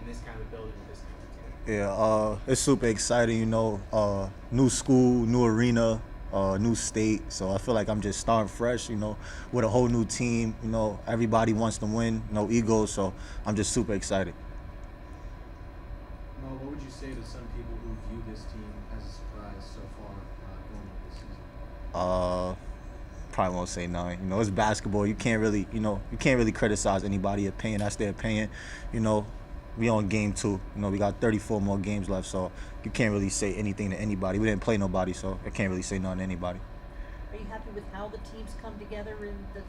this kind of building with this kind of team? Yeah, it's super exciting, you know. New school, new arena, new state. So I feel like I'm just starting fresh, you know, with a whole new team. You know, everybody wants to win, no ego. So I'm just super excited. Mo, what would you say to some people who view this team as a surprise so far going into this season? Probably won't say none. You know, it's basketball. You can't really, you can't really criticize anybody's opinion. That's their opinion. You know, we on game 2. You know, we got 34 more games left, so you can't really say anything to anybody. We didn't play nobody, so I can't really say nothing to anybody. Are you happy with how the teams come together in the 2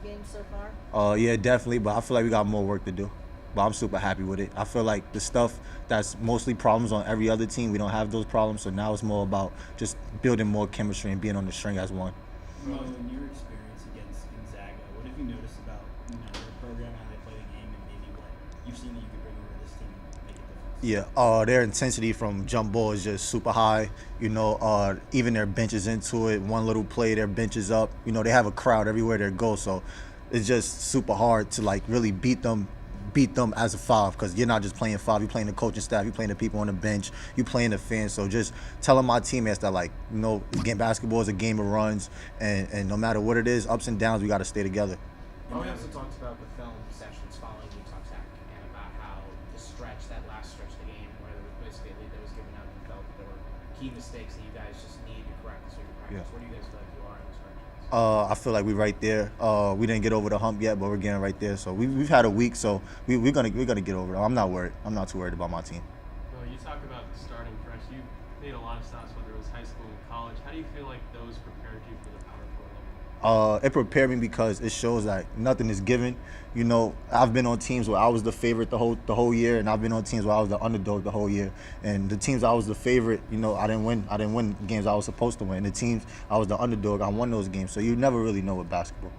games so far? Yeah, definitely. But I feel like we got more work to do. But I'm super happy with it. I feel like the stuff that's mostly problems on every other team, we don't have those problems. So now it's more about just building more chemistry and being on the string as one. Well, in your experience against Gonzaga, what have you noticed about their program, how they play the game, and maybe what you've seen that you could bring over to this team and make a difference? Yeah, their intensity from jump ball is just super high. You know, even their bench is into it. One little play, their bench is up. You know, they have a crowd everywhere they go, so it's just super hard to like really beat them as a 5, because you're not just playing 5, you're playing the coaching staff, you're playing the people on the bench, you're playing the fans. So just telling my teammates that, like, you know, basketball is a game of runs, and no matter what it is, ups and downs, we got to stay together. We also talked about the film sessions following Utah Tech and about how the stretch, that last stretch of the game, where there was basically a lead that was given out, and felt that there were key mistakes that you guys just need to correct so you practice. Yeah. What do you guys feel like you are in those stretches? I feel like we're right there. We didn't get over the hump yet, but we're getting right there. So we've had a week, so we're gonna get over it. I'm not worried. I'm not too worried about my team. Well, you talk about starting fresh. You made a lot of stops, whether it was high school and college. How do you feel like those prepared you for the Power 4 level? It prepared me because it shows that nothing is given. You know, I've been on teams where I was the favorite the whole year, and I've been on teams where I was the underdog the whole year. And the teams I was the favorite, you know, I didn't win games I was supposed to win. The teams I was the underdog, I won those games. So you never really know with basketball.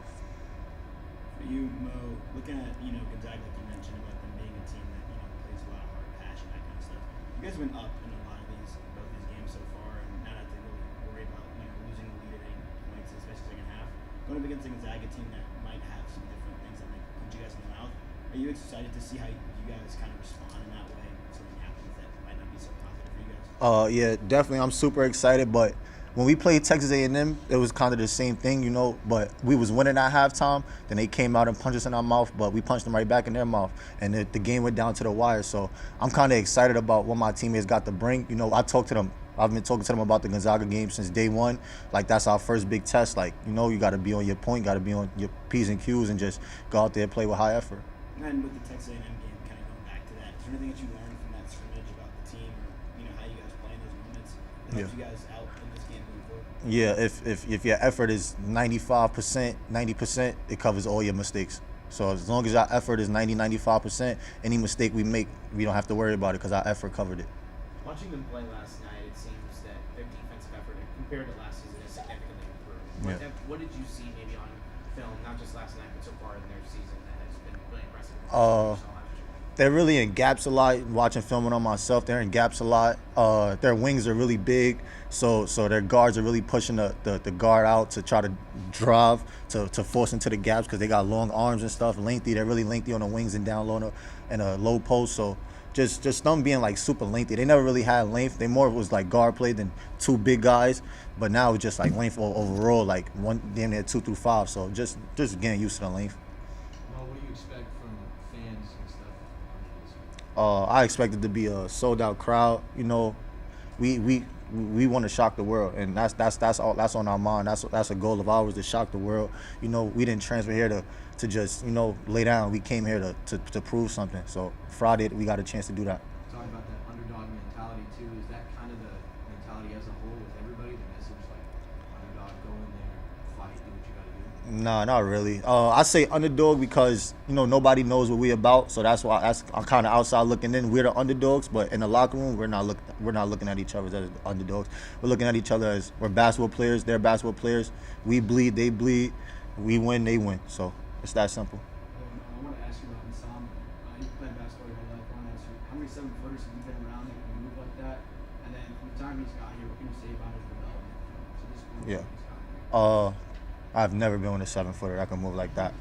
For you, Mo, looking at Gonzaga, like you mentioned about them being a team that plays a lot of hard passion, that kind of stuff. You guys have been up in a lot of both these games so far, and not have to really worry about losing the lead at any points, especially second half. Going up against a Gonzaga team that might have some different things that might punch you guys in the mouth. Are you excited to see how you guys kind of respond in that way if something happens that might not be so positive for you guys? Yeah, definitely. I'm super excited, but when we played Texas A&M, it was kind of the same thing, you know, but we was winning at halftime, then they came out and punched us in our mouth, but we punched them right back in their mouth, and the game went down to the wire. So I'm kind of excited about what my teammates got to bring. You know, I've been talking to them about the Gonzaga game since day one. Like, that's our first big test. Like, you know, you got to be on your point, got to be on your P's and Q's, and just go out there and play with high effort. And with the Texas A&M game, kind of going back to that, is there anything that you learned from that scrimmage about the team, or how you guys play in those moments that helps you guys out in this game moving forward? Yeah, if your effort is 95%, 90%, it covers all your mistakes. So as long as our effort is 95%, any mistake we make, we don't have to worry about it because our effort covered it. Watching them play last night, it seems that their defensive effort compared to last season is significantly improved. What did you see maybe on film, not just last night, but so far in their season that has been really impressive? They're really in gaps a lot. Watching filming on myself, they're in gaps a lot. Their wings are really big, so their guards are really pushing the guard out to try to drive to force into the gaps because they got long arms and stuff, lengthy. They're really lengthy on the wings and down low and a low post. So just them being like super lengthy. They never really had length. They more was like guard play than 2 big guys. But now it's just like length overall, like one damn near 2 through 5. So just getting used to the length. Well, what do you expect from fans and stuff? I expect it to be a sold out crowd. You know, we want to shock the world, and that's on our mind. That's a goal of ours, to shock the world. You know, we didn't transfer here to just lay down. We came here to prove something. So Friday we got a chance to do that. Talking about that underdog mentality too, is that kind of the mentality as a whole with everybody? The message like underdog, go in there, fight, do what you got to do. Nah, not really. I say underdog because nobody knows what we about, so that's why I'm kind of outside looking in. We're the underdogs, but in the locker room, we're not looking at each other as underdogs. We're looking at each other as we're basketball players. They're basketball players. We bleed, they bleed. We win, they win. So it's that simple. I want to ask you about Sam. You played basketball your whole life. I want to ask you, how many 7-footers have you been around that can move like that? And then from the time he's got here, what can you say about his development to this point? Yeah. I've never been with a 7-footer that can move like that.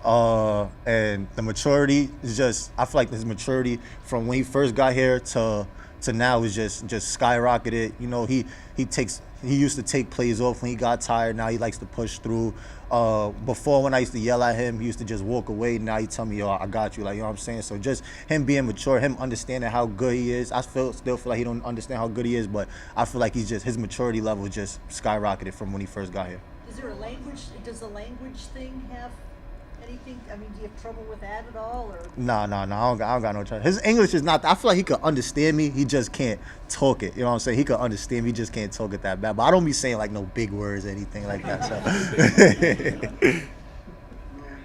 And the maturity is just, I feel like his maturity from when he first got here to now is just skyrocketed. You know, he used to take plays off when he got tired. Now he likes to push through. Before, when I used to yell at him, he used to just walk away. Now he tell me, yo, I got you. Like, you know what I'm saying? So just him being mature, him understanding how good he is. I still feel like he don't understand how good he is, but I feel like his maturity level just skyrocketed from when he first got here. Is there a language? Does the language thing have anything? I mean, do you have trouble with that at all, or? No, I don't got no trouble. His English is not. I feel like he could understand me. He just can't talk it. You know what I'm saying? He could understand me. He just can't talk it that bad. But I don't be saying like no big words or anything like that. So. When you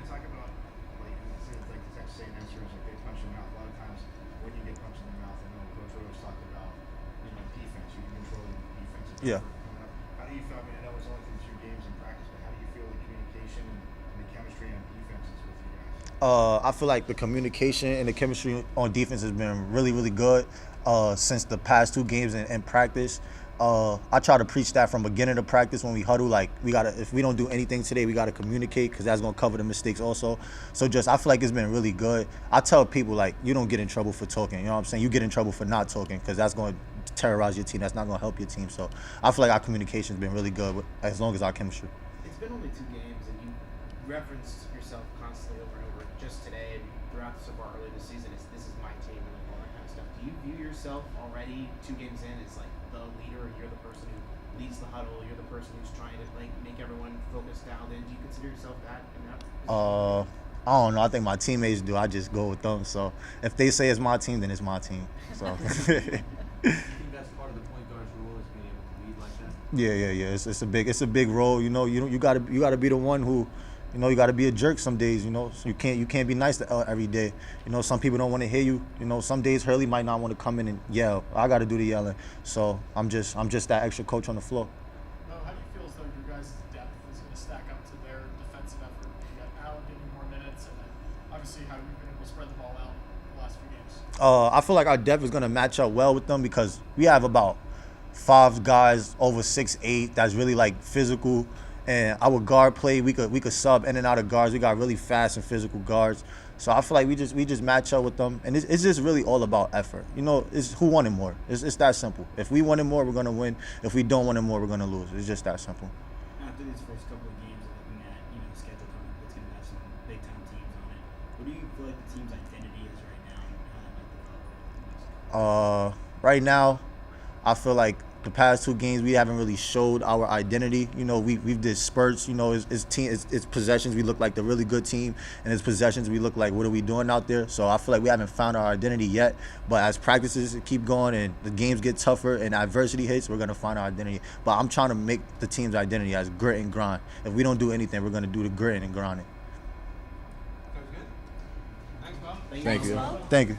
talk about like the Texas A&M students, like they punch in the mouth. A lot of times when you get punched in the mouth, I know Coach Rose talked about defense. You can control the defensive Yeah. effort coming up. How do you feel? I mean, I know it's only through 2 games in practice, but how do you feel the communication and the chemistry on defense is with you guys? I feel like the communication and the chemistry on defense has been really, really good since the past 2 games in practice. I try to preach that from beginning to practice when we huddle. Like, if we don't do anything today, we gotta communicate because that's gonna cover the mistakes also. So I feel like it's been really good. I tell people, like, you don't get in trouble for talking. You know what I'm saying? You get in trouble for not talking because that's going to terrorize your team. That's not gonna help your team. So I feel like our communication's been really good as long as our chemistry. It's been only 2 games, and you referenced yourself constantly over and over. Just today and throughout so far early this season, this is my team and all that kind of stuff. Do you view yourself already 2 games in as like the leader? You're the person who leads the huddle. You're the person who's trying to like make everyone focus down. Then do you consider yourself that in that position? I don't know. I think my teammates do. I just go with them. So if they say it's my team, then it's my team. So. Do you think that's part of the point guard's role, is being able to lead like that? Yeah. It's a big role. You know, you gotta be the one who, you know, you gotta be a jerk some days. You know, so you can't be nice to every day. You know, some people don't want to hear you. You know, some days Hurley might not want to come in and yell. I gotta do the yelling. So I'm just that extra coach on the floor. Mo, how do you feel as though your guys' depth is going to stack up to their defensive effort? You got Allen getting more minutes, and then obviously how you've been able to spread the ball out the last few games. I feel like our depth is gonna match up well with them because we have about 5 guys over 6'8" that's really like physical, and our guard play we could sub in and out of guards. We got really fast and physical guards, so I feel like we just match up with them, and it's just really all about effort. You know, it's who wanted more. It's that simple. If we wanted more, we're gonna win. If we don't want it more, we're gonna lose. It's just that simple. After these first couple of games, looking at the schedule coming up, it's going to have some big time teams on it. What do you feel like the team's identity is right now, and how it might develop? Right now, I feel like the past 2 games we haven't really showed our identity. You know, we've did spurts. You know, it's possessions we look like the really good team, and it's possessions we look like what are we doing out there. So I feel like we haven't found our identity yet. But as practices keep going and the games get tougher and adversity hits, we're gonna find our identity. But I'm trying to make the team's identity as grit and grind. If we don't do anything, we're gonna do the grit and grinding. Sounds good. Thanks, Bob. Thank you. Mo. Thank you.